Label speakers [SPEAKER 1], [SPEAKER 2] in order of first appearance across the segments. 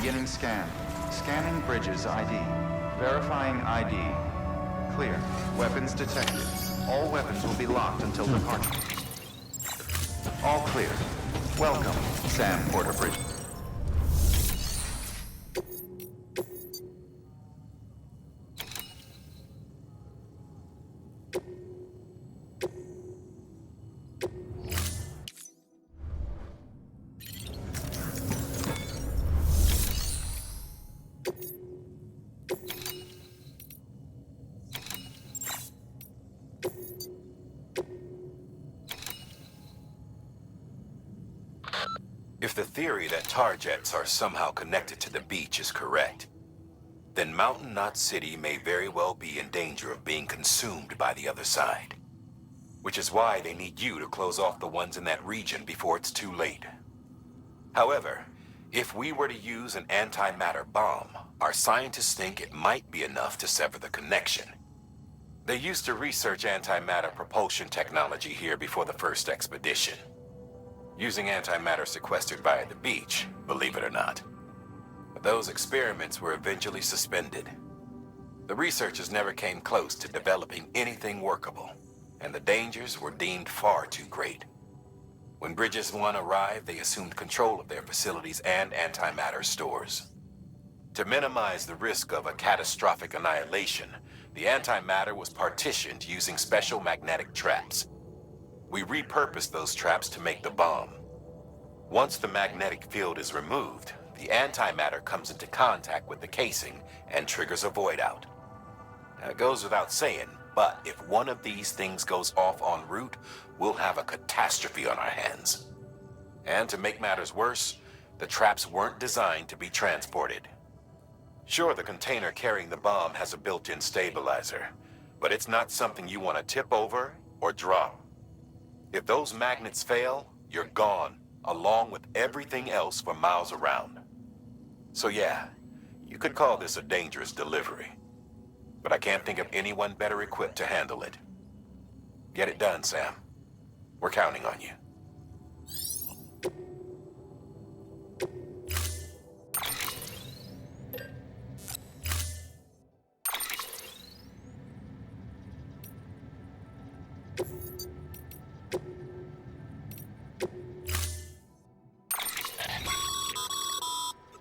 [SPEAKER 1] Beginning scan. Scanning bridges ID. Verifying ID. Clear. Weapons detected. All weapons will be locked until departure. All clear. Welcome, Sam Porter Bridge.
[SPEAKER 2] If the theory that tar jets are somehow connected to the beach is correct, then Mountain Knot City may very well be in danger of being consumed by the other side. Which is why they need you to close off the ones in that region before it's too late. However, if we were to use an antimatter bomb, our scientists think it might be enough to sever the connection. They used to research antimatter propulsion technology here before the first expedition. Using antimatter sequestered via the beach, believe it or not. But those experiments were eventually suspended. The researchers never came close to developing anything workable, and the dangers were deemed far too great. When Bridges 1 arrived, they assumed control of their facilities and antimatter stores. To minimize the risk of a catastrophic annihilation, the antimatter was partitioned using special magnetic traps. We repurposed those traps to make the bomb. Once the magnetic field is removed, the antimatter comes into contact with the casing and triggers a void out. Now, it goes without saying, but if one of these things goes off en route, we'll have a catastrophe on our hands. And to make matters worse, the traps weren't designed to be transported. Sure, the container carrying the bomb has a built-in stabilizer, but it's not something you want to tip over or drop. If those magnets fail, you're gone, along with everything else for miles around. So yeah, you could call this a dangerous delivery. But I can't think of anyone better equipped to handle it. Get it done, Sam. We're counting on you.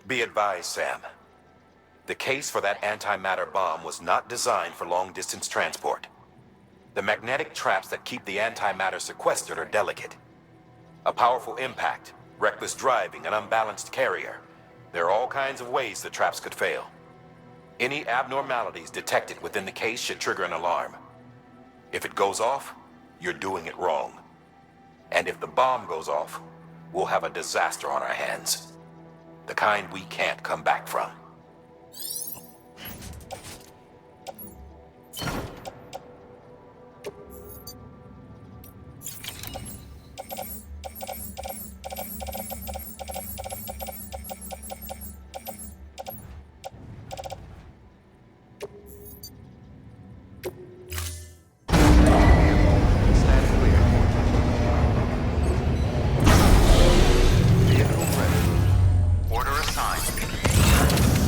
[SPEAKER 2] Be advised, Sam. The case for that antimatter bomb was not designed for long-distance transport. The magnetic traps that keep the antimatter sequestered are delicate. A powerful impact, reckless driving, an unbalanced carrier. There are all kinds of ways the traps could fail. Any abnormalities detected within the case should trigger an alarm. If it goes off, you're doing it wrong. And if the bomb goes off, we'll have a disaster on our hands. The kind we can't come back from.
[SPEAKER 1] Order assigned.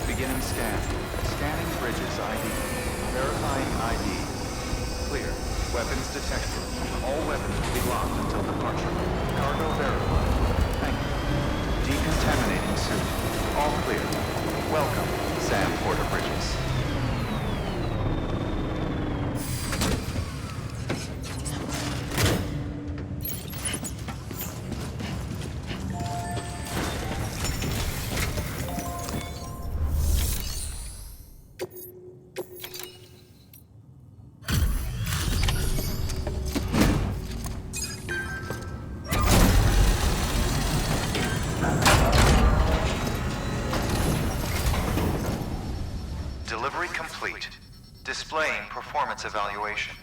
[SPEAKER 1] Beginning scan. Scanning bridges ID. Verifying ID. Clear. Weapons detected. All weapons will be locked until departure. Cargo verified. Thank you. Decontaminating suit. All clear. Welcome, Sam Porter Bridges. Delivery complete. Displaying performance evaluation.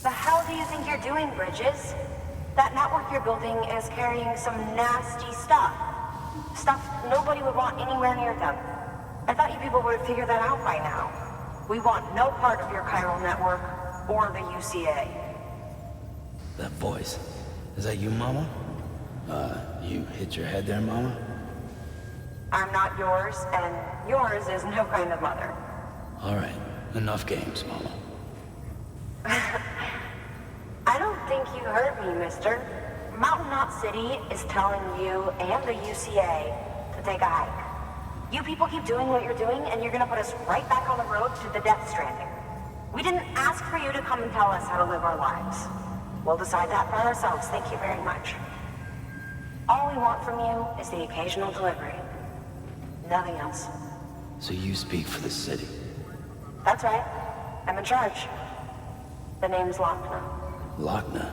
[SPEAKER 3] The hell do you think you're doing, Bridges? That network you're building is carrying some nasty stuff. Stuff nobody would want anywhere near them. I thought you people would have figured that out by now. We want no part of your chiral network or the UCA.
[SPEAKER 4] That voice. Is that you, Mama? You hit your head there, Mama?
[SPEAKER 3] I'm not yours, and yours is no kind of mother.
[SPEAKER 4] All right. Enough games, Mama.
[SPEAKER 3] I don't think you heard me, mister. Mountain Knot City is telling you and the UCA to take a hike. You people keep doing what you're doing, and you're gonna put us right back on the road to the Death Stranding. We didn't ask for you to come and tell us how to live our lives. We'll decide that for ourselves, thank you very much. All we want from you is the occasional delivery. Nothing else.
[SPEAKER 4] So you speak for the city?
[SPEAKER 3] That's right. I'm in charge. The name's Wagner.
[SPEAKER 4] Wagner?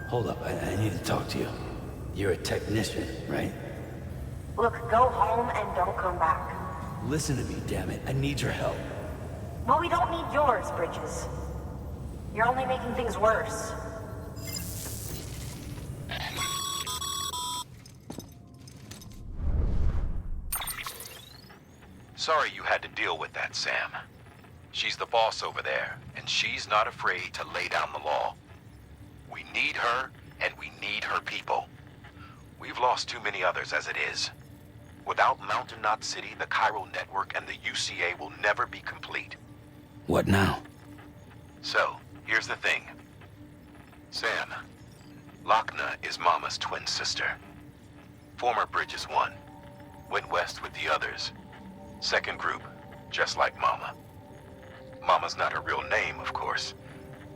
[SPEAKER 4] Hold up, I need to talk to you. You're a technician, right?
[SPEAKER 3] Look, go home and don't come back.
[SPEAKER 4] Listen to me, damn it. I need your help.
[SPEAKER 3] Well, we don't need yours, Bridges. You're only making things worse.
[SPEAKER 2] Sorry you had to deal with that, Sam. She's the boss over there, and she's not afraid to lay down the law. We need her, and we need her people. We've lost too many others as it is. Without Mountain Knot City, the chiral network, and the UCA will never be complete.
[SPEAKER 4] What now?
[SPEAKER 2] So, here's the thing. Sam, Lochna is Mama's twin sister. Former Bridges 1. Went west with the others. Second group, just like Mama. Mama's not her real name, of course.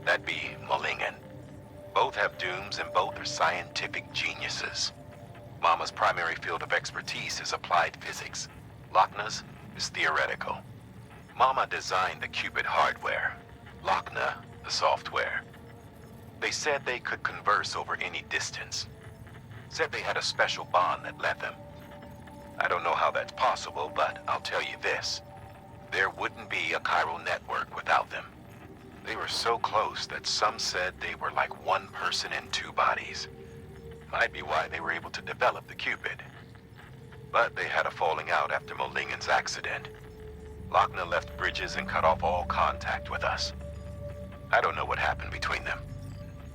[SPEAKER 2] That'd be Malingen. Both have dooms and both are scientific geniuses. Mama's primary field of expertise is applied physics. Lochna's is theoretical. Mama designed the Cupid hardware. Lochna, the software. They said they could converse over any distance. Said they had a special bond that led them. I don't know how that's possible, but I'll tell you this. There wouldn't be a chiral network without them. They were so close that some said they were like one person in two bodies. Might be why they were able to develop the Cupid. But they had a falling out after Molingen's accident. Lochna left Bridges and cut off all contact with us. I don't know what happened between them.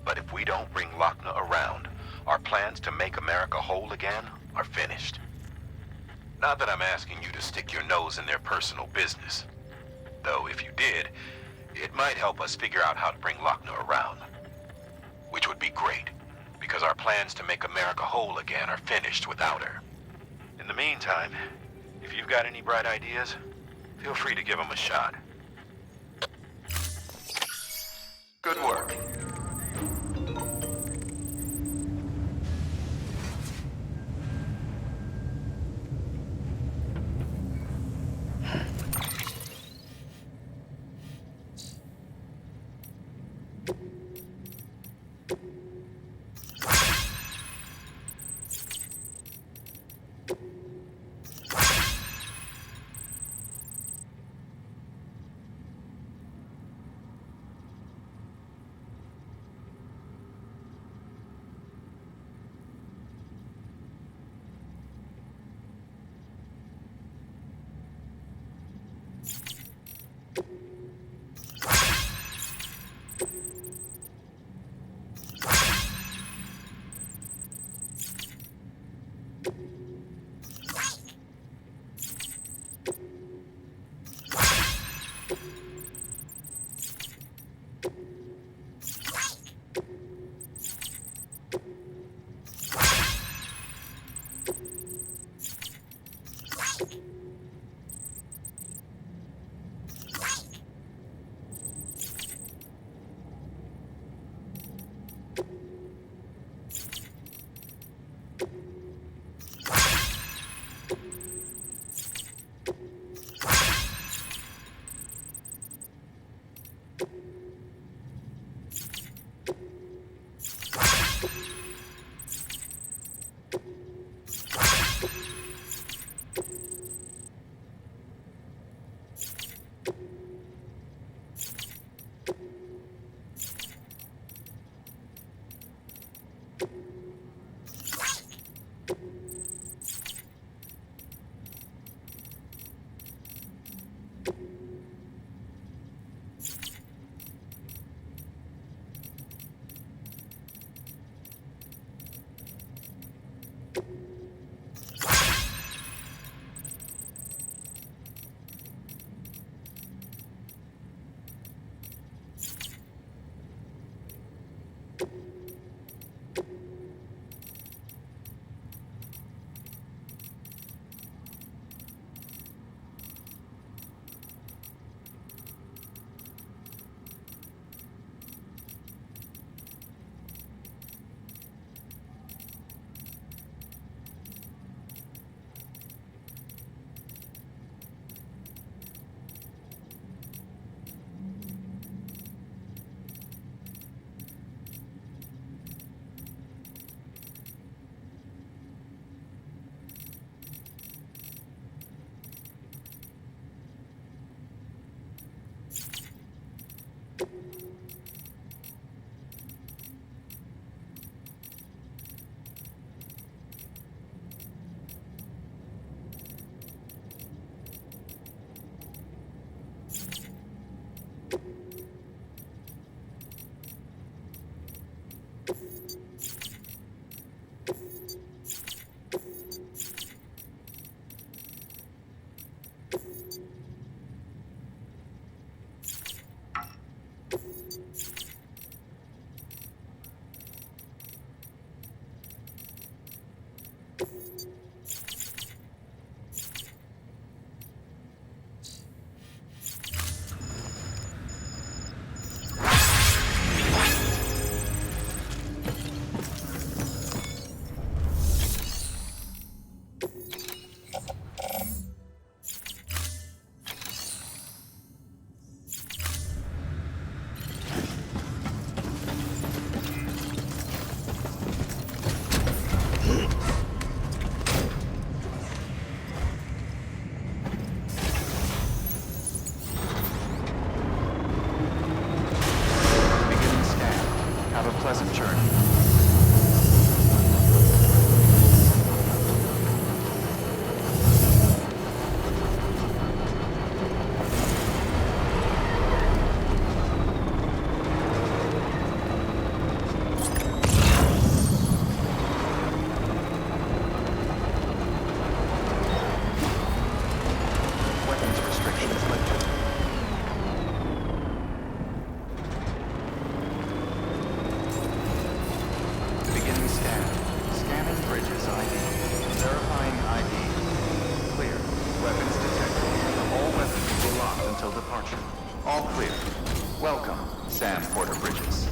[SPEAKER 2] But if we don't bring Lochna around, our plans to make America whole again are finished. Not that I'm asking you to stick your nose in their personal business. Though if you did, it might help us figure out how to bring Lochna around. Which would be great, because our plans to make America whole again are finished without her. In the meantime, if you've got any bright ideas, feel free to give them a shot.
[SPEAKER 1] Good work. departure. All clear. Welcome, Sam Porter Bridges.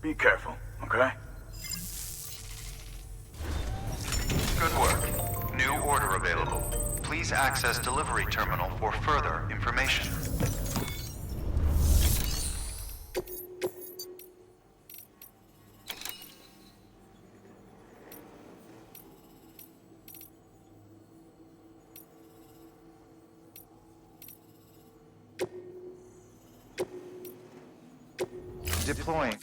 [SPEAKER 5] Be careful, okay?
[SPEAKER 1] Good work. New order available. Please access delivery terminal for further information. Deploying.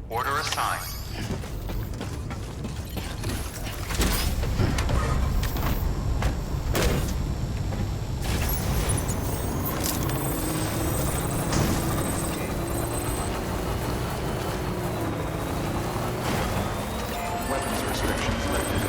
[SPEAKER 1] Order assigned. Weapons restrictions lifted.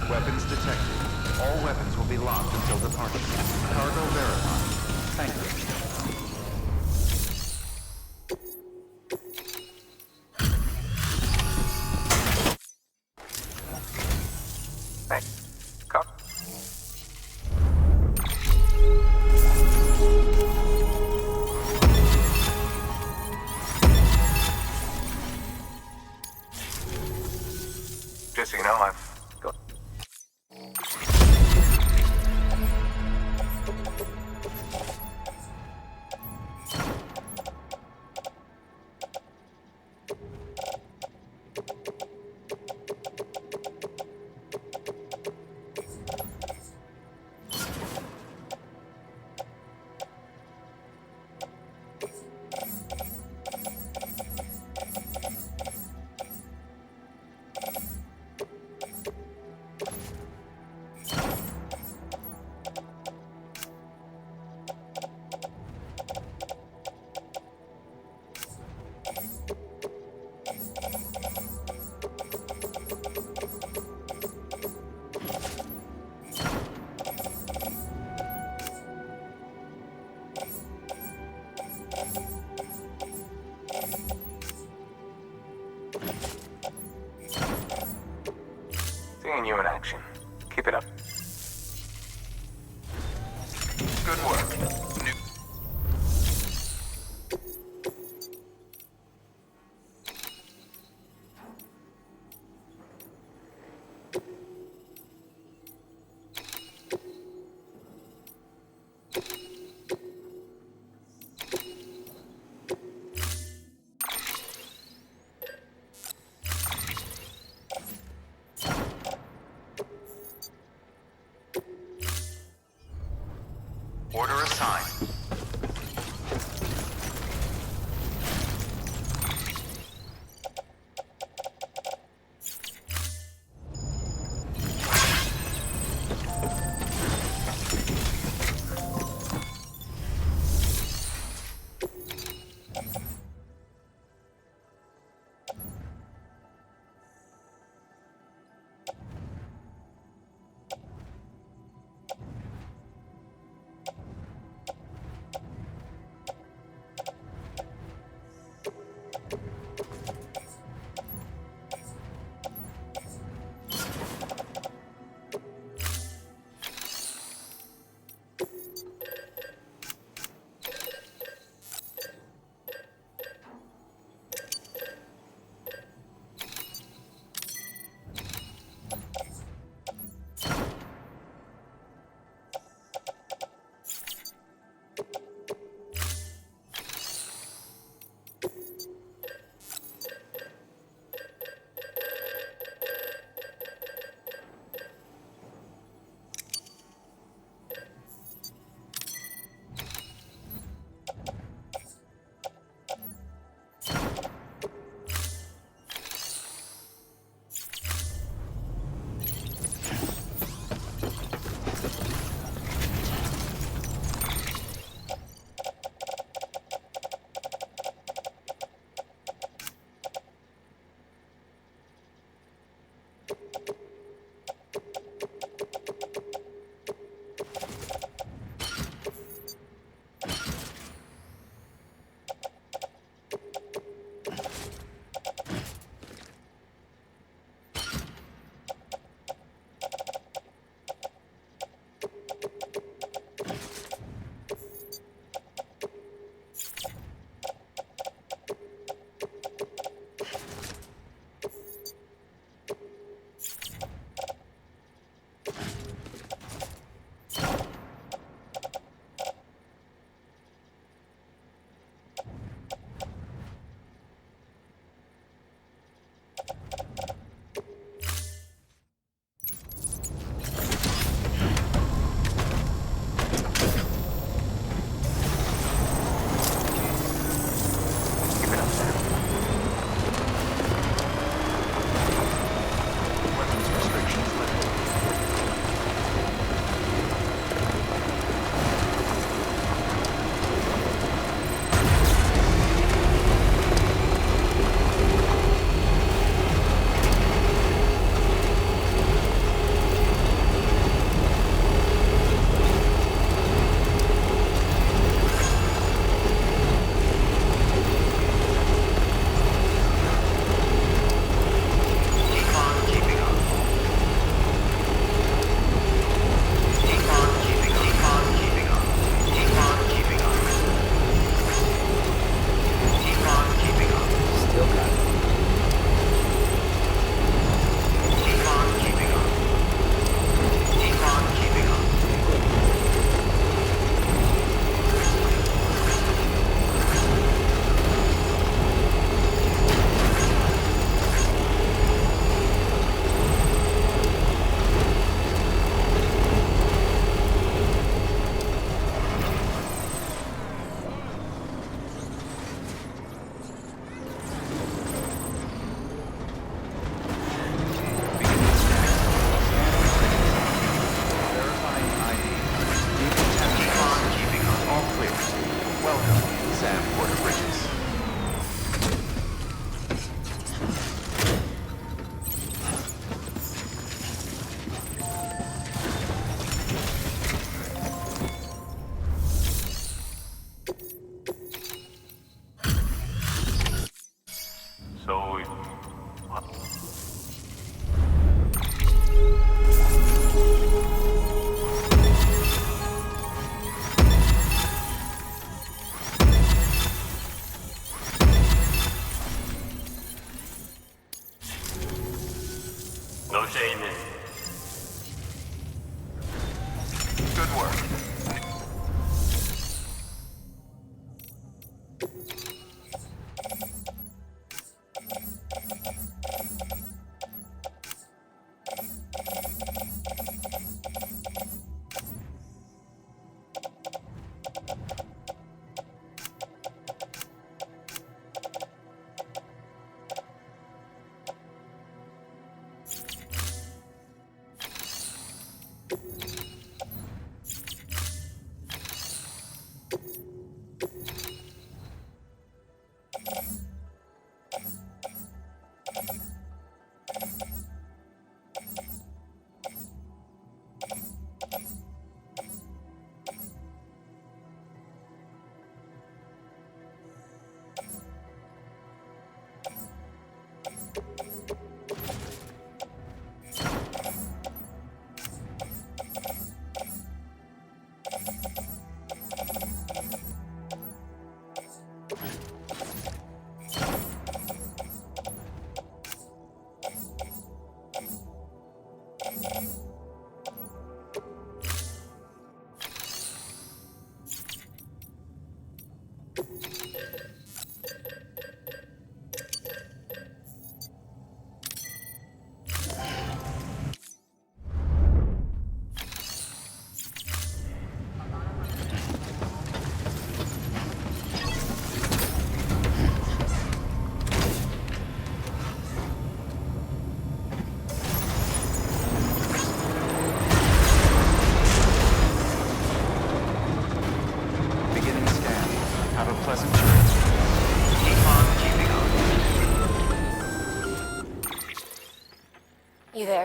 [SPEAKER 1] Weapons detected. All weapons will be locked until departure. Cargo verified. Thank you.
[SPEAKER 5] Just so you know, I've got... Seeing you in action. Keep it up.
[SPEAKER 2] Good work. New
[SPEAKER 1] Order assigned.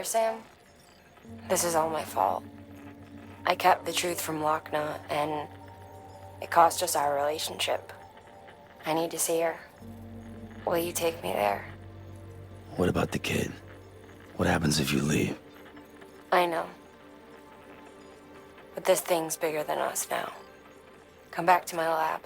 [SPEAKER 3] there, Sam? This is all my fault. I kept the truth from Wagner, and it cost us our relationship. I need to see her. Will you take me there?
[SPEAKER 4] What about the kid? What happens if you leave?
[SPEAKER 3] I know. But this thing's bigger than us now. Come back to my lab.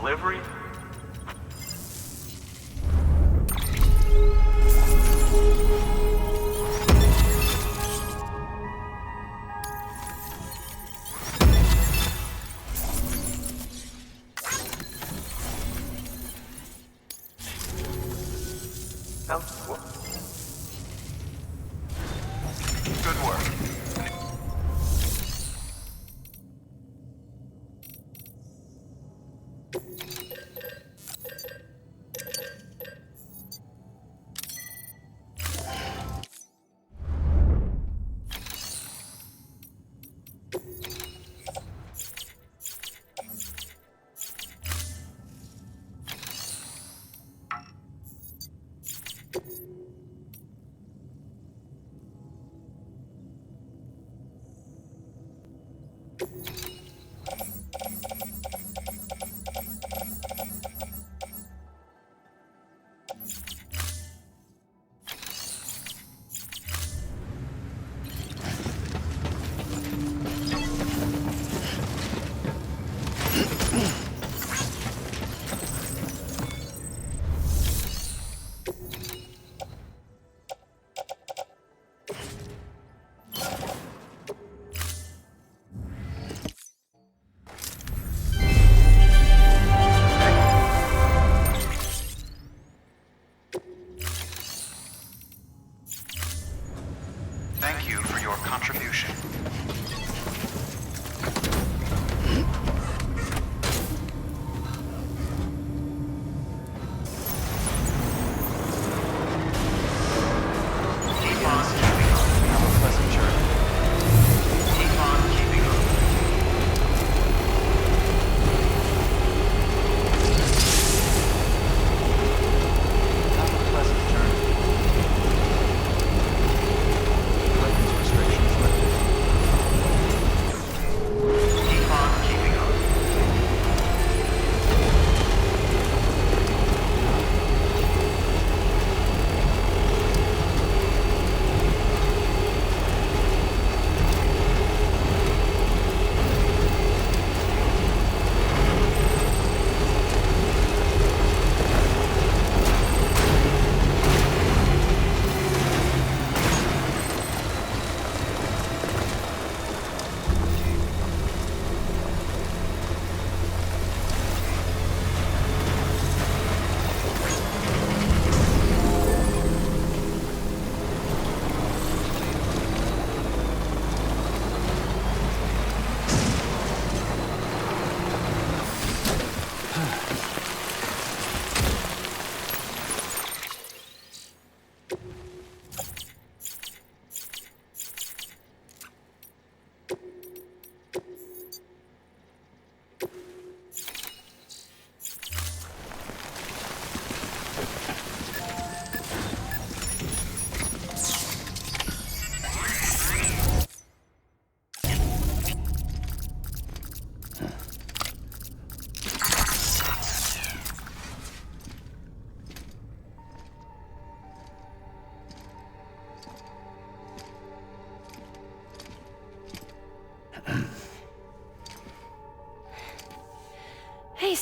[SPEAKER 5] delivery? No. Good work.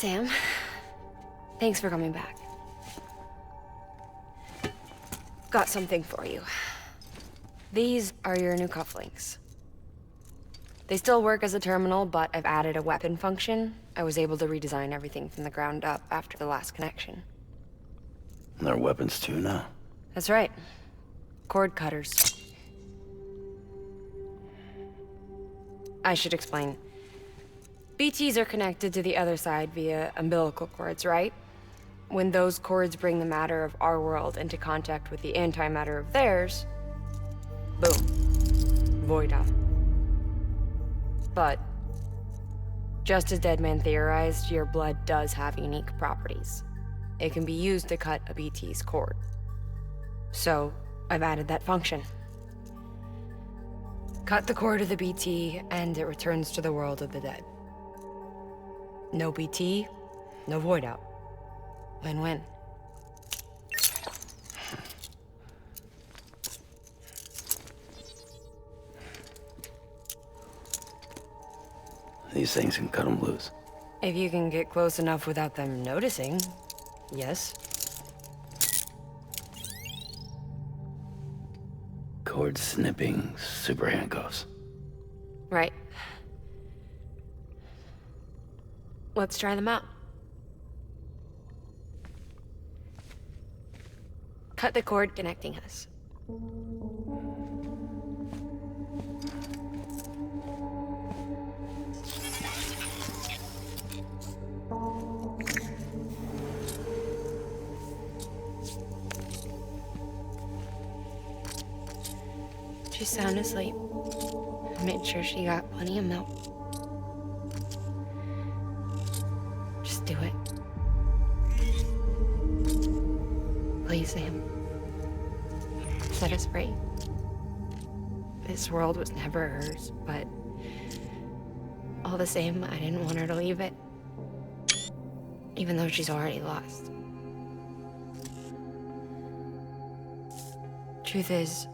[SPEAKER 6] Sam. Thanks for coming back. Got something for you. These are your new cufflinks. They still work as a terminal, but I've added a weapon function. I was able to redesign everything from the ground up after the last connection.
[SPEAKER 4] And they're weapons too now.
[SPEAKER 6] That's right. Cord cutters. I should explain. BTs are connected to the other side via umbilical cords, right? When those cords bring the matter of our world into contact with the antimatter of theirs, boom. Void out. But, just as Deadman theorized, your blood does have unique properties. It can be used to cut a BT's cord. So, I've added that function. Cut the cord of the BT, and it returns to the world of the dead. No BT, no void out. Win-win.
[SPEAKER 4] These things can cut them loose.
[SPEAKER 6] If you can get close enough without them noticing, yes.
[SPEAKER 4] Cord snipping super handcuffs.
[SPEAKER 6] Right. Let's try them out. Cut the cord connecting us. She's sound asleep. I made sure she got plenty of milk. Just do it. Please, Sam. Set us free. This world was never hers, but all the same, I didn't want her to leave it. Even though she's already lost. Truth is,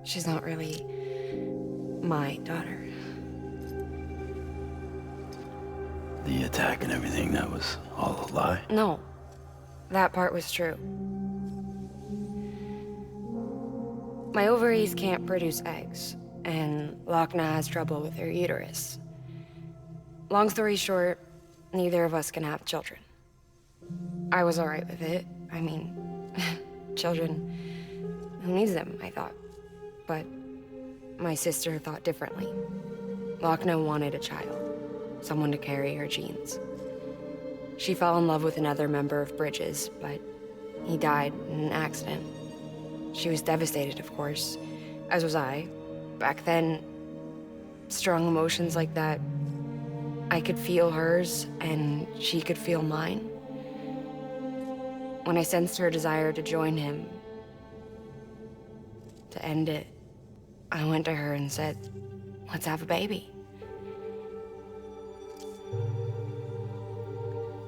[SPEAKER 6] she's not really my daughter.
[SPEAKER 4] The attack and everything, that was all a lie?
[SPEAKER 6] No, that part was true. My ovaries can't produce eggs, and Wagner has trouble with her uterus. Long story short, neither of us can have children. I was alright with it. I mean, children, who needs them, I thought. But my sister thought differently. Wagner wanted a child, someone to carry her genes. She fell in love with another member of Bridges, but he died in an accident. She was devastated, of course, as was I. Back then, strong emotions like that, I could feel hers, and she could feel mine. When I sensed her desire to join him, to end it, I went to her and said, let's have a baby.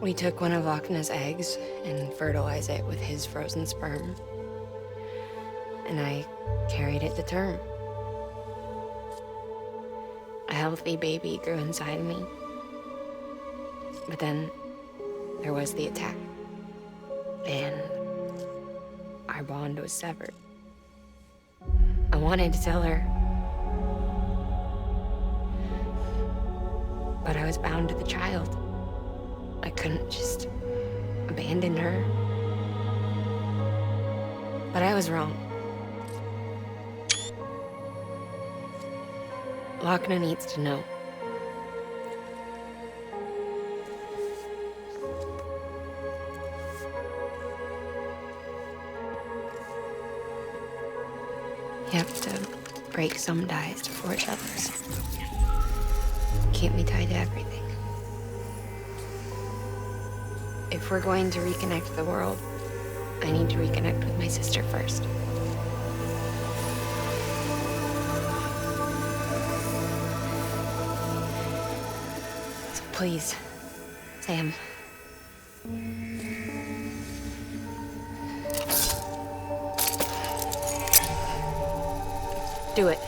[SPEAKER 6] We took one of Wagner's eggs and fertilized it with his frozen sperm. And I carried it to term. A healthy baby grew inside me. But then there was the attack. And our bond was severed. I wanted to tell her. But I was bound to the child. I couldn't just abandon her. But I was wrong. Wagner needs to know. You have to break some ties to forge others. Can't be tied to everything. If we're going to reconnect the world, I need to reconnect with my sister first. So please, Sam. Do it.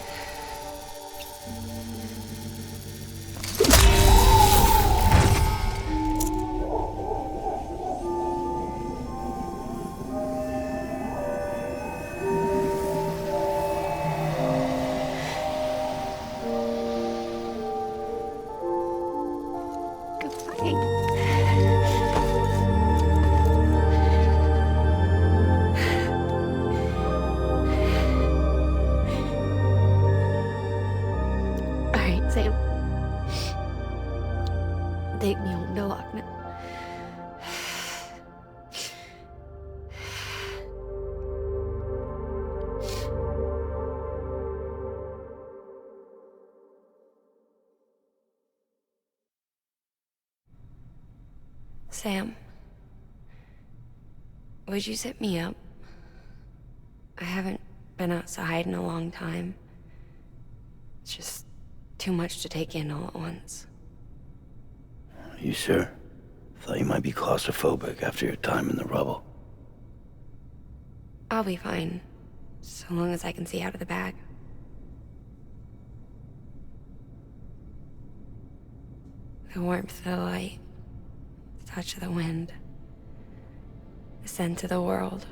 [SPEAKER 6] Sam, would you set me up? I haven't been outside in a long time. It's just too much to take in all at once.
[SPEAKER 4] You sure? Thought you might be claustrophobic after your time in the rubble.
[SPEAKER 6] I'll be fine, so long as I can see out of the bag. The warmth of the light, the touch of the wind, the scent of the world.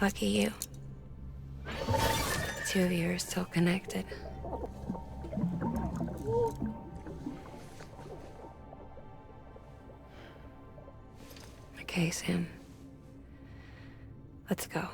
[SPEAKER 6] Lucky you. The two of you are still connected. Okay, Sam. Let's go.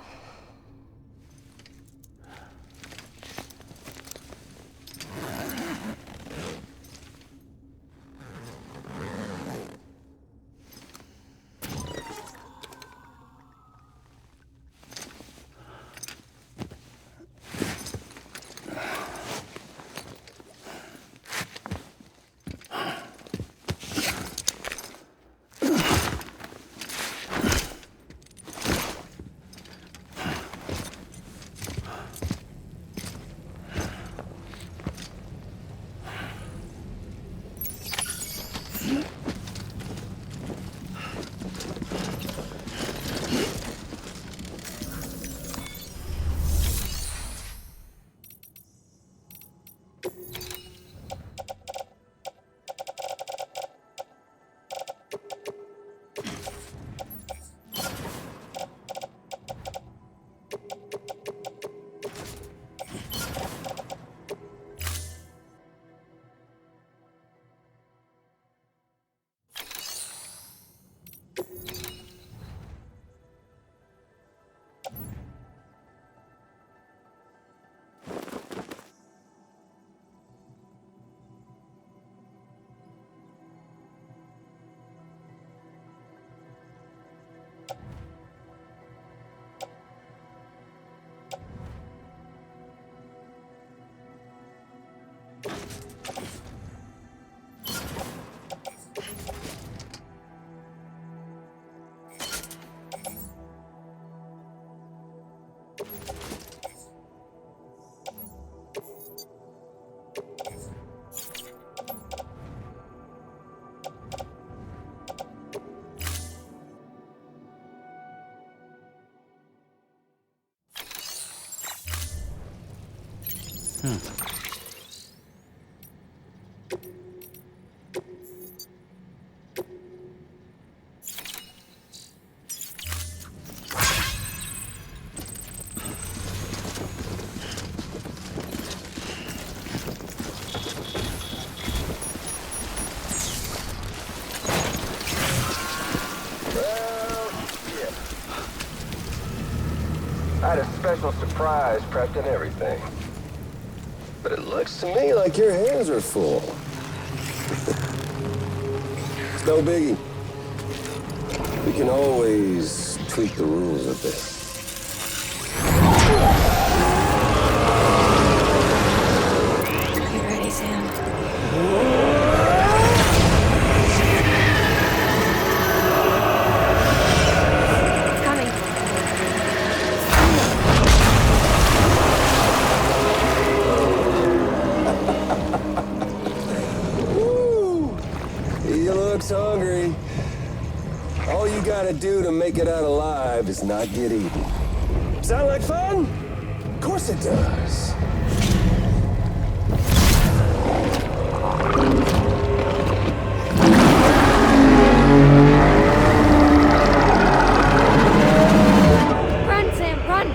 [SPEAKER 7] I had a special surprise prepped and everything. But it looks to me like your hands are full. It's no biggie. We can always tweak the rules a bit.
[SPEAKER 6] You ready, Sam? It's coming.
[SPEAKER 7] Woo! He looks hungry. All you gotta do to make it out alive is not get eaten. Sound like fun? Of course it does.
[SPEAKER 6] Run, Sam, run!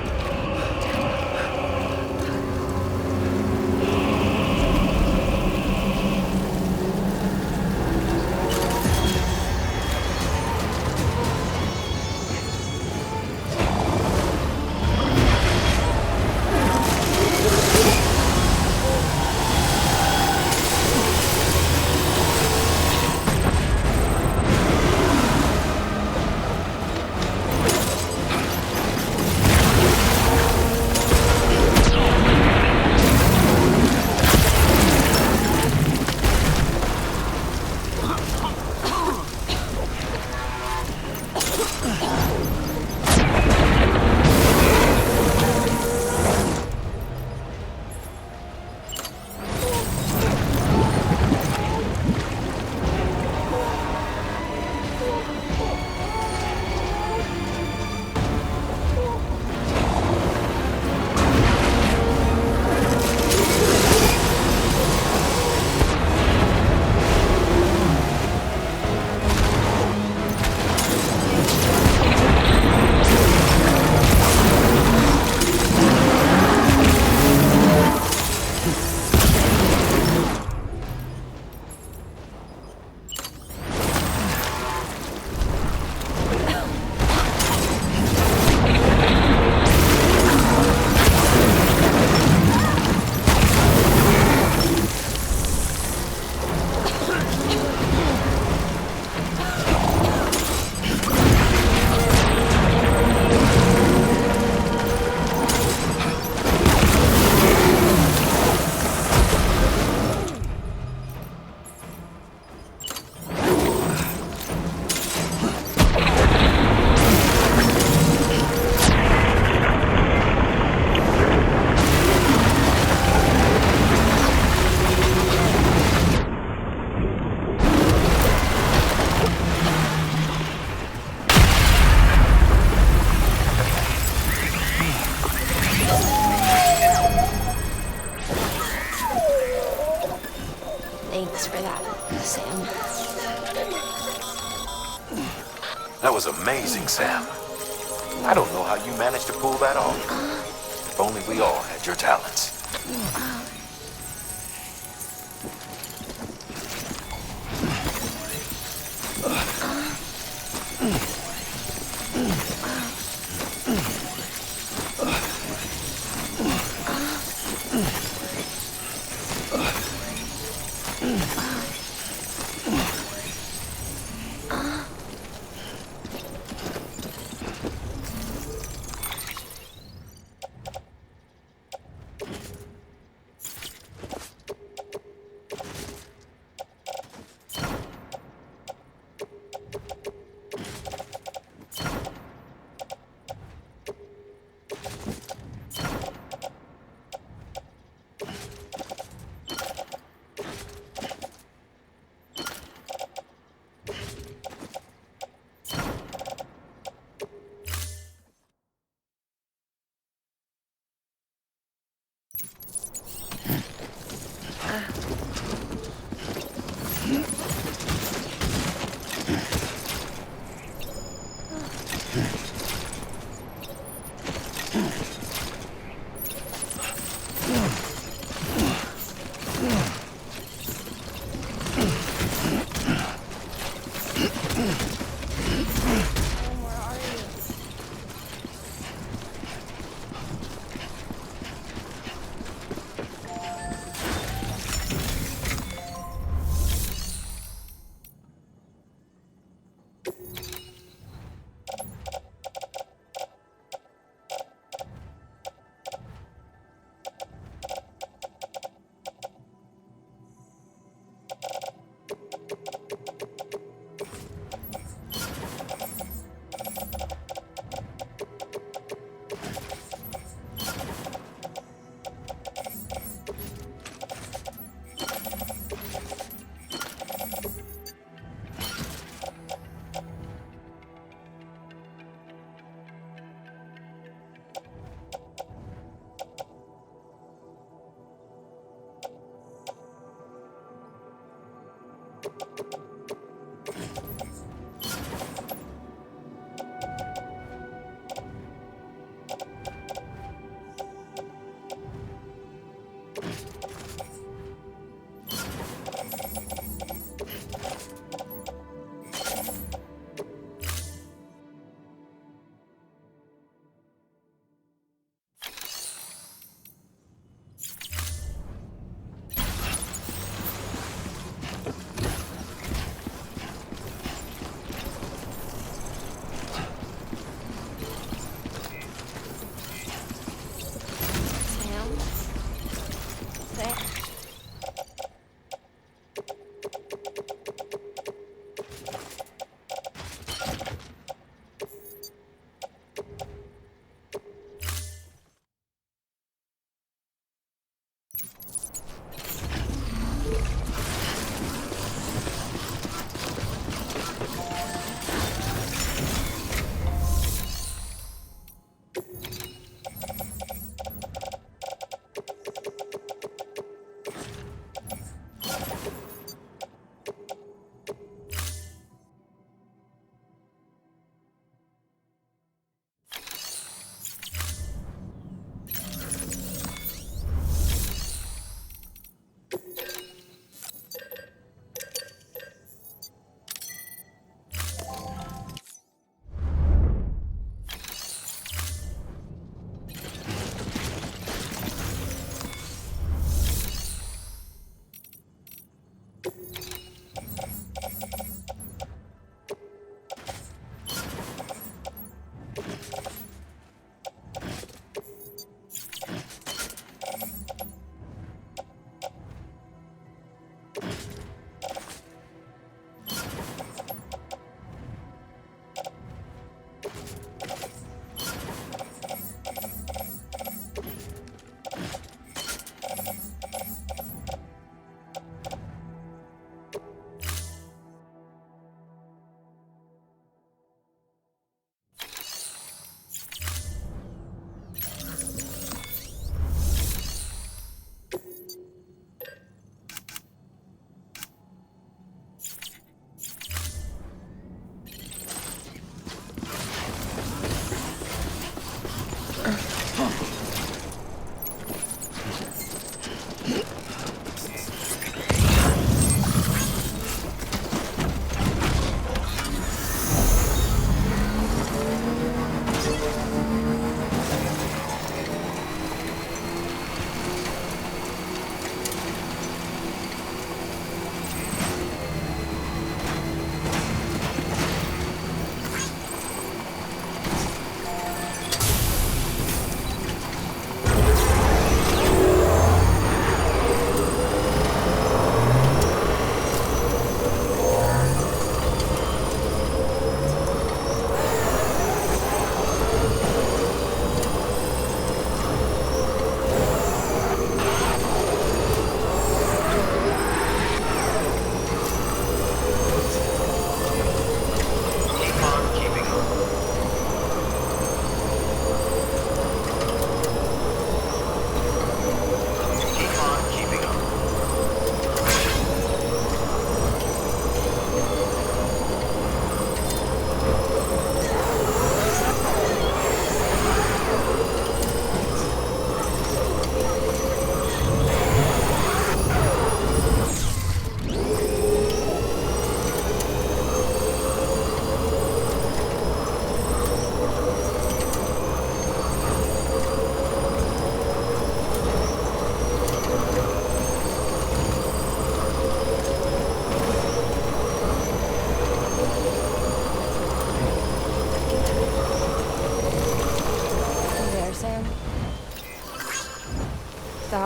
[SPEAKER 6] Thanks for that, Sam.
[SPEAKER 2] That was amazing, Sam. I don't know how you managed to pull that off. If only we all had your talents.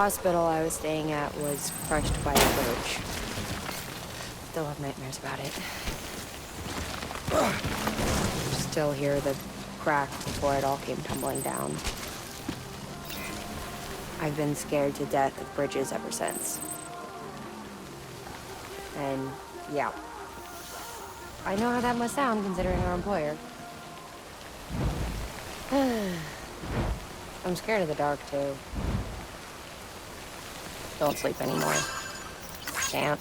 [SPEAKER 6] hospital I was staying at was crushed by a roach. Still have nightmares about it. Still hear the crack before it all came tumbling down. I've been scared to death of bridges ever since. And, yeah. I know how that must sound considering our employer. I'm scared of the dark, too. Don't sleep anymore. Can't.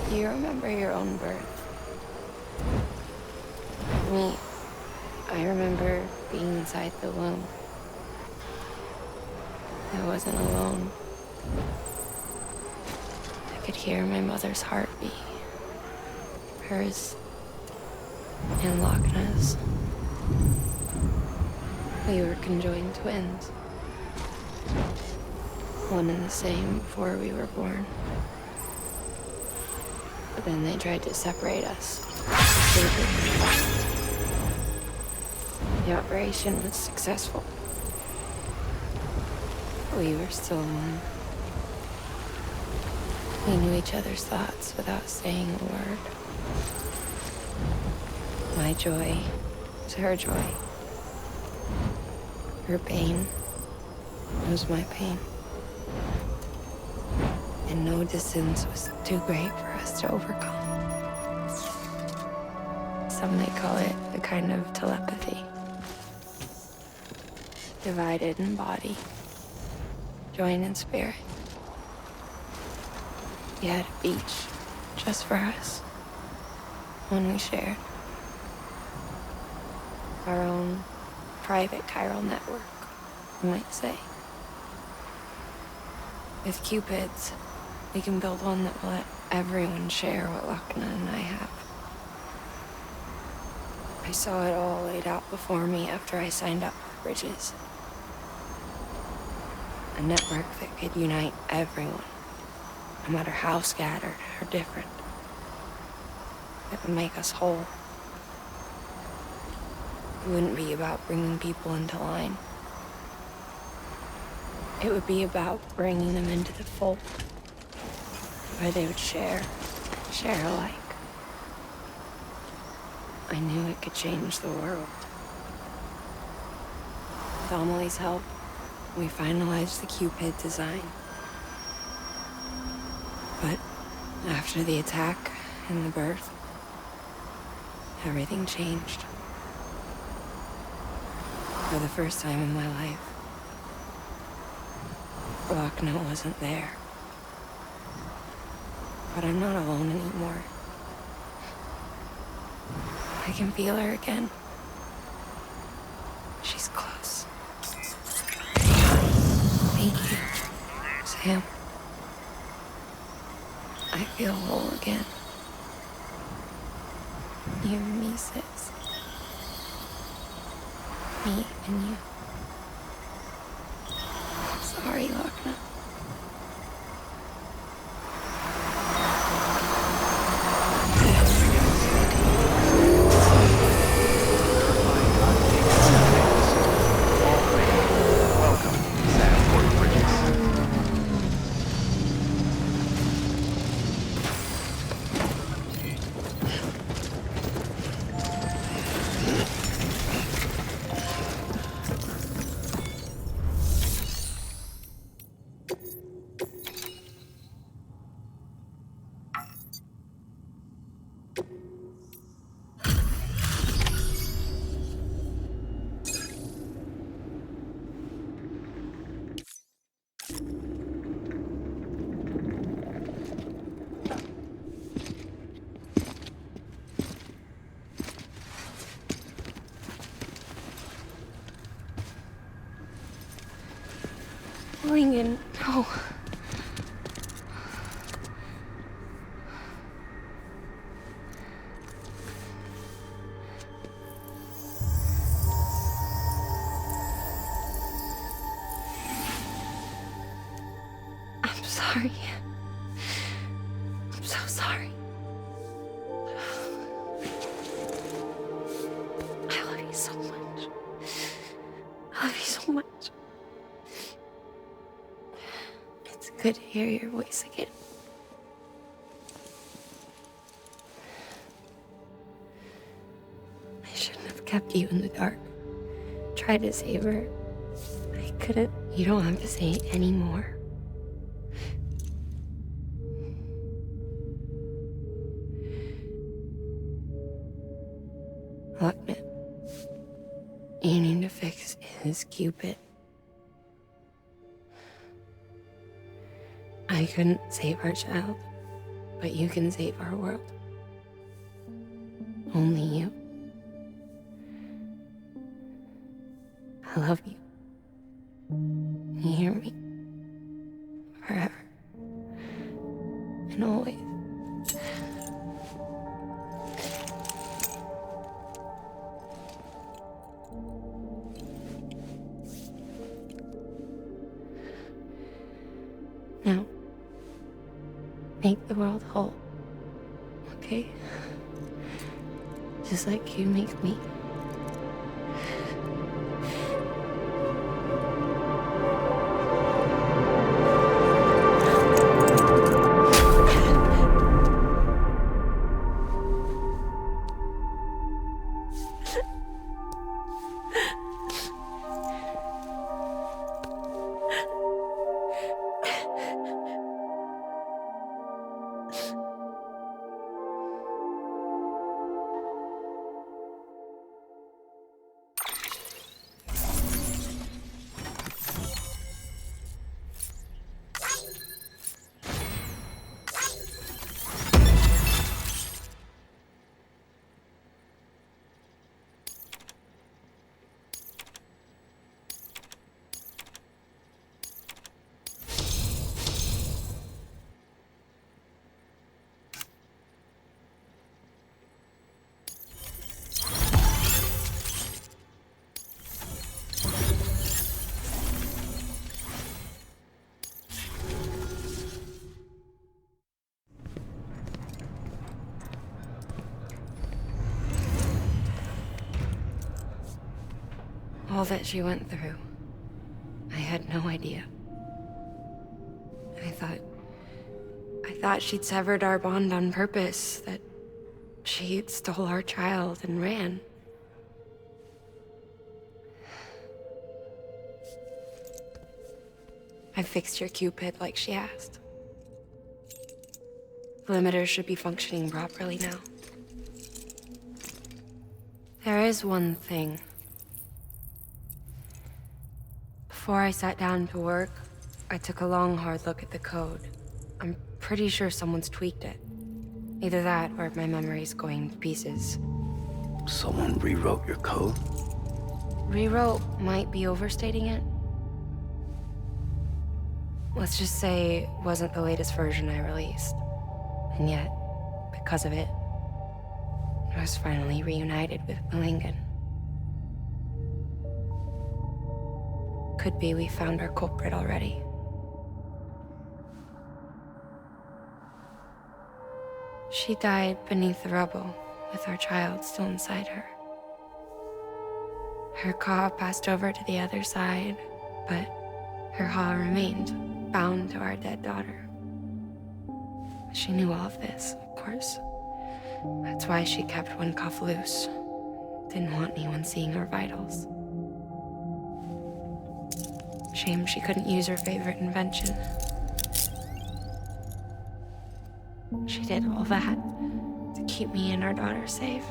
[SPEAKER 6] Do you remember your own birth? Me, I remember being inside the womb. I wasn't alone. I could hear my mother's heartbeat. Hers and Wagner's. We were conjoined twins. One and the same before we were born. But then they tried to separate us. The operation was successful. We were still one. We knew each other's thoughts without saying a word. My joy was her joy. Her pain was my pain. And no distance was too great for us to overcome. Some may call it a kind of telepathy. Divided in body, joined in spirit. We had a beach just for us. One we shared. Our own private chiral network, you might say. With Cupids, we can build one that will let everyone share what Wagner and I have. I saw it all laid out before me after I signed up for Bridges. A network that could unite everyone, no matter how scattered or different. It would make us whole. It wouldn't be about bringing people into line. It would be about bringing them into the fold, where they would share alike. I knew it could change the world. With Amelie's help, we finalized the Cupid design. But after the attack and the birth, everything changed. For the first time in my life, Wagner wasn't there. But I'm not alone anymore. I can feel her again. She's close. Thank you, Sam. I feel whole again. You and me, sis. Me and you. Sorry, Wagner. Ringing. No. I'm sorry. I'm so sorry. I love you so much. I love you so much. It's good to hear your voice again. I shouldn't have kept you in the dark. Tried to save her. I couldn't. You don't have to say it anymore. Look, man. You need to fix his Cupid. I couldn't save our child. but you can save our world. Only you. I love you. You hear me? Forever. And always. Now, make the world whole, okay? Just like you make me. All that she went through, I had no idea. I thought she'd severed our bond on purpose, that she stole our child and ran. I fixed your Cupid like she asked. The limiter should be functioning properly now. There is one thing. Before I sat down to work, I took a long, hard look at the code. I'm pretty sure someone's tweaked it. Either that, or my memory's going to pieces.
[SPEAKER 4] Someone rewrote your code?
[SPEAKER 6] Rewrote might be overstating it. Let's just say it wasn't the latest version I released. And yet, because of it, I was finally reunited with Mikkelsen. Could be we found our culprit already. She died beneath the rubble, with our child still inside her. Her Ka passed over to the other side, but her Ha remained, bound to our dead daughter. She knew all of this, of course. That's why she kept one cuff loose. Didn't want anyone seeing her vitals. Shame she couldn't use her favorite invention. She did all that to keep me and our daughter safe.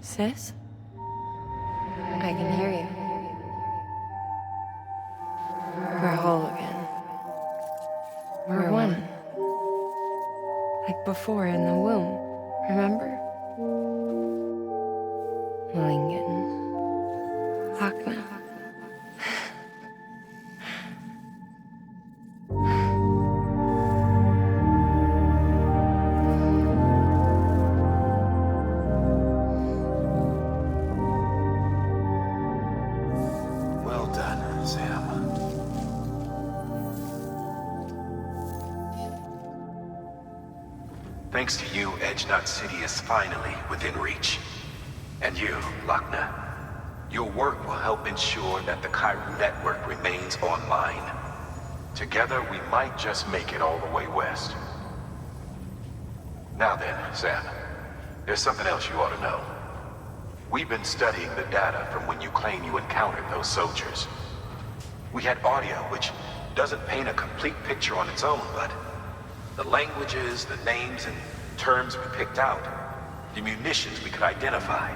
[SPEAKER 6] Sis? I can hear you. We're whole again. We're one. Like before in the womb, remember? Lingen. Wagner.
[SPEAKER 2] Well done, Sam. Thanks to you, Edge Knot City is finally within reach. And you, Wagner. Your work will help ensure that the chiral network remains online. Together, we might just make it all the way west. Now then, Sam, there's something else you ought to know. We've been studying the data from when you claim you encountered those soldiers. We had audio, which doesn't paint a complete picture on its own, but the languages, the names, and terms we picked out, the munitions we could identify,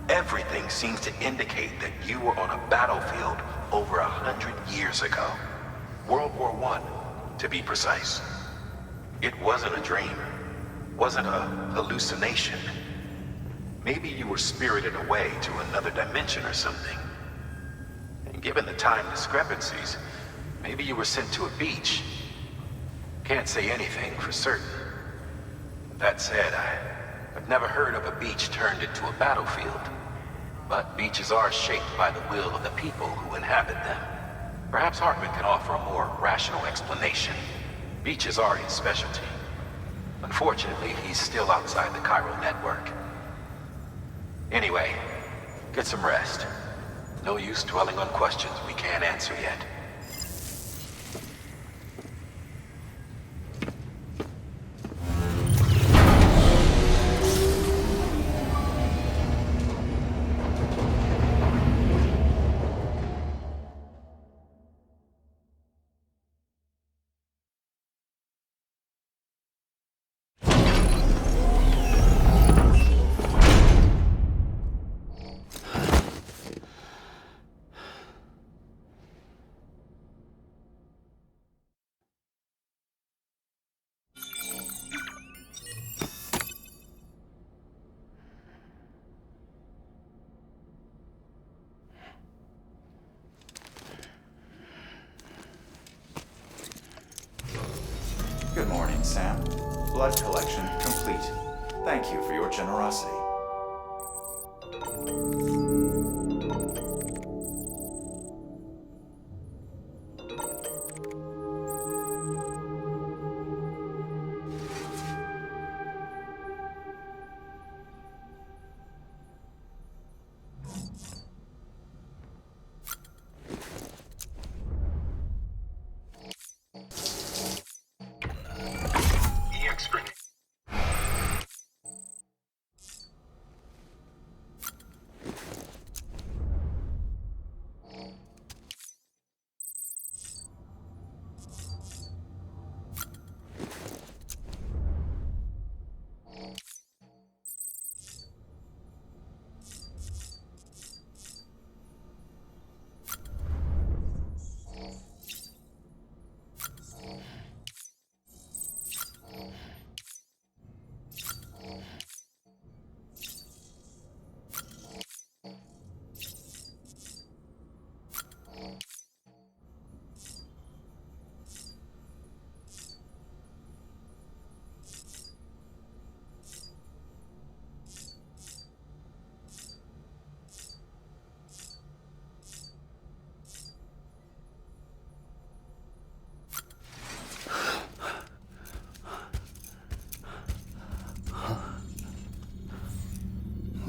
[SPEAKER 2] everything seems to indicate that you were on a battlefield over 100 years ago. World War I, to be precise. It wasn't a dream. Wasn't a hallucination. Maybe you were spirited away to another dimension or something. And given the time discrepancies, maybe you were sent to a beach. Can't say anything for certain. That said, I've never heard of a beach turned into a battlefield. But beaches are shaped by the will of the people who inhabit them. Perhaps Hartman can offer a more rational explanation. Beaches are his specialty. Unfortunately, he's still outside the chiral network. Anyway, get some rest. No use dwelling on questions we can't answer yet.
[SPEAKER 1] Good morning, Sam. Blood collection complete. Thank you for your generosity.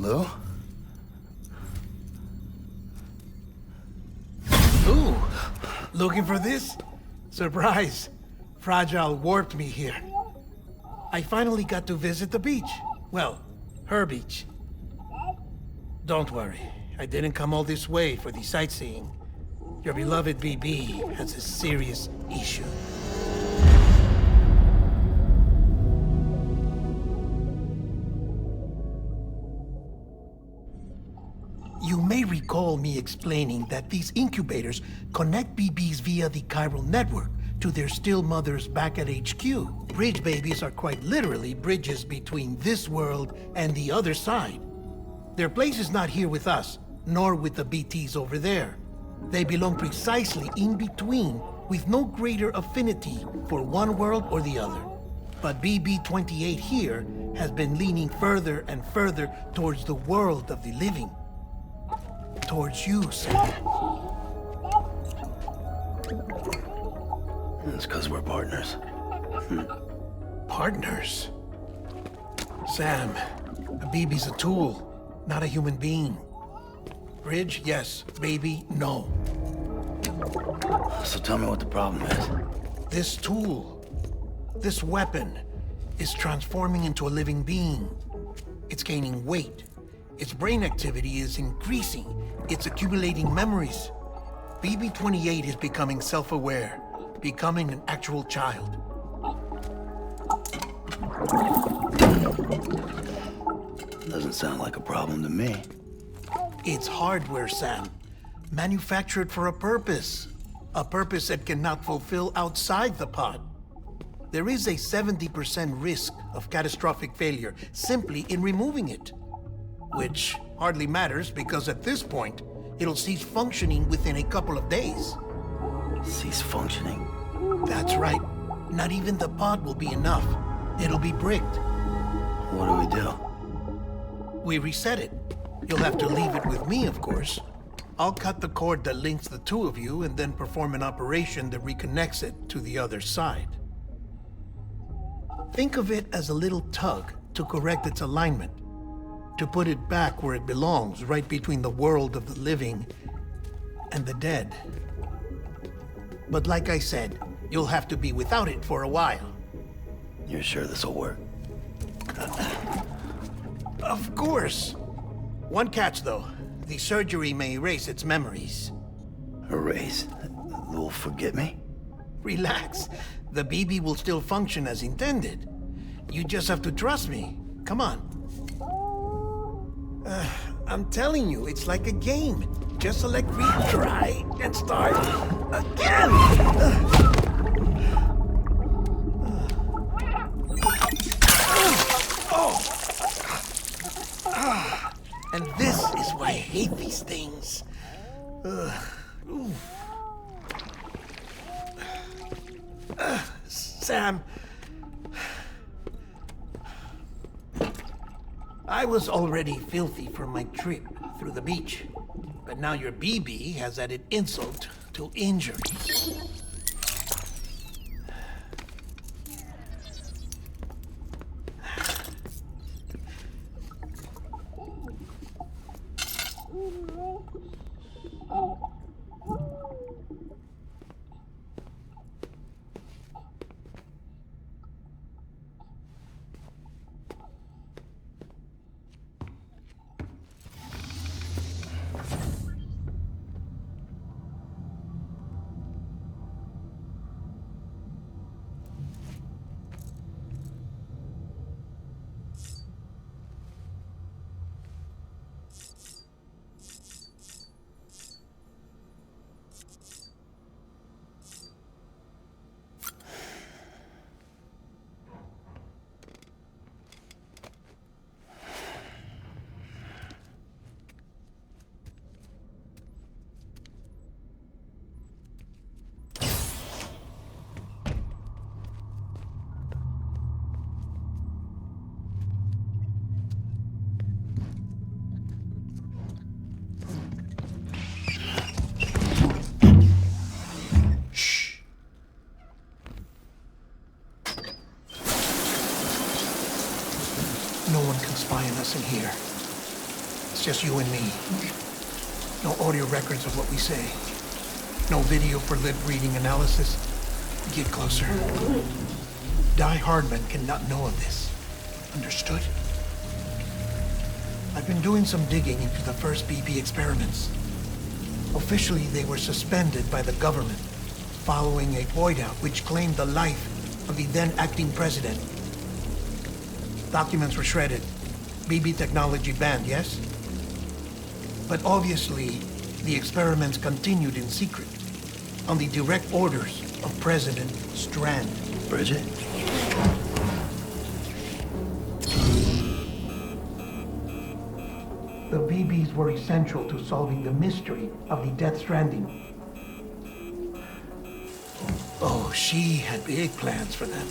[SPEAKER 4] Hello? Ooh, looking for this? Surprise. Fragile warped me here. I finally got to visit the beach. Well, her beach. Don't worry, I didn't come all this way for the sightseeing. Your beloved BB has a serious issue. You may recall me explaining that these incubators connect BBs via the chiral network to their still mothers back at HQ. Bridge babies are quite literally bridges between this world and the other side. Their place is not here with us, nor with the BTs over there. They belong precisely in between, with no greater affinity for one world or the other. But BB-28 here has been leaning further and further towards the world of the living. Towards you, Sam.
[SPEAKER 8] It's because we're partners.
[SPEAKER 4] Partners? Sam, a BB's a tool, not a human being. Bridge, yes. Baby, no.
[SPEAKER 8] So tell me what the problem is.
[SPEAKER 4] This tool, this weapon, is transforming into a living being. It's gaining weight. Its brain activity is increasing. It's accumulating memories. BB-28 is becoming self-aware, becoming an actual child.
[SPEAKER 8] Doesn't sound like a problem to me.
[SPEAKER 4] It's hardware, Sam. Manufactured for a purpose. A purpose that cannot fulfill outside the pod. There is a 70% risk of catastrophic failure simply in removing it. Which hardly matters because at this point, it'll cease functioning within a couple of days.
[SPEAKER 8] Cease functioning?
[SPEAKER 4] That's right. Not even the pod will be enough. It'll be bricked.
[SPEAKER 8] What do we do?
[SPEAKER 4] We reset it. You'll have to leave it with me, of course. I'll cut the cord that links the two of you and then perform an operation that reconnects it to the other side. Think of it as a little tug to correct its alignment, to put it back where it belongs, right between the world of the living and the dead. But like I said, you'll have to be without it for a while.
[SPEAKER 8] You're sure this'll work?
[SPEAKER 4] Of course. One catch, though. The surgery may erase its memories.
[SPEAKER 8] Erase? They'll forget me?
[SPEAKER 4] Relax. The BB will still function as intended. You just have to trust me. Come on. I'm telling you, it's like a game. Just select retry and start again! And this is why I hate these things. Sam, I was already filthy from my trip through the beach, but now your BB has added insult to injury. In here. It's just you and me. No audio records of what we say. No video for lip reading analysis. Get closer. Die Hardman cannot know of this. Understood? I've been doing some digging into the first BB experiments. Officially, they were suspended by the government following a void out which claimed the life of the then acting president. Documents were shredded. BB technology banned, yes? But obviously, the experiments continued in secret, on the direct orders of President Strand.
[SPEAKER 8] Bridget?
[SPEAKER 4] The BBs were essential to solving the mystery of the Death Stranding. Oh, she had big plans for them.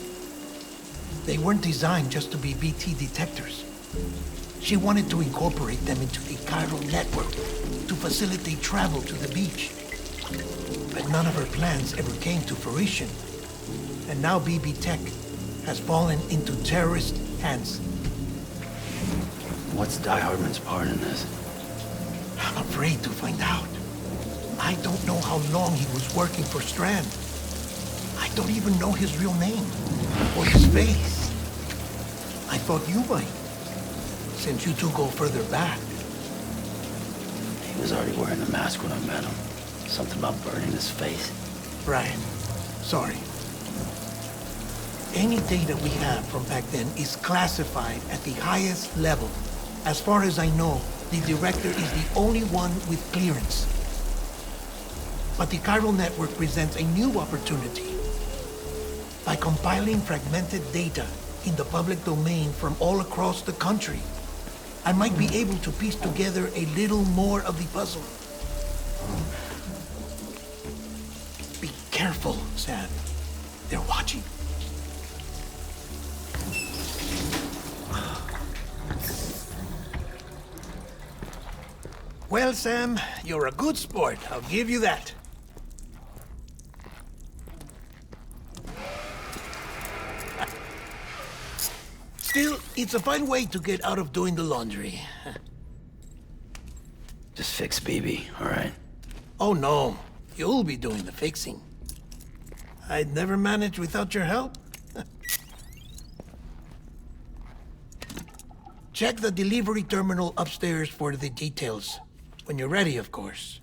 [SPEAKER 4] They weren't designed just to be BT detectors. She wanted to incorporate them into the chiral network to facilitate travel to the beach. But none of her plans ever came to fruition. And now BB Tech has fallen into terrorist hands.
[SPEAKER 8] What's Die Hardman's part in this?
[SPEAKER 4] I'm afraid to find out. I don't know how long he was working for Strand. I don't even know his real name or his face. I thought you might, since you two go further back.
[SPEAKER 8] He was already wearing the mask when I met him. Something about burning his face.
[SPEAKER 4] Brian, sorry. Any data we have from back then is classified at the highest level. As far as I know, the director is the only one with clearance. But the chiral network presents a new opportunity. By compiling fragmented data in the public domain from all across the country, I might be able to piece together a little more of the puzzle. Be careful, Sam. They're watching. Well, Sam, you're a good sport. I'll give you that. Still, it's a fine way to get out of doing the laundry.
[SPEAKER 8] Just fix BB, all right?
[SPEAKER 4] Oh, no. You'll be doing the fixing. I'd never manage without your help. Check the delivery terminal upstairs for the details. When you're ready, of course.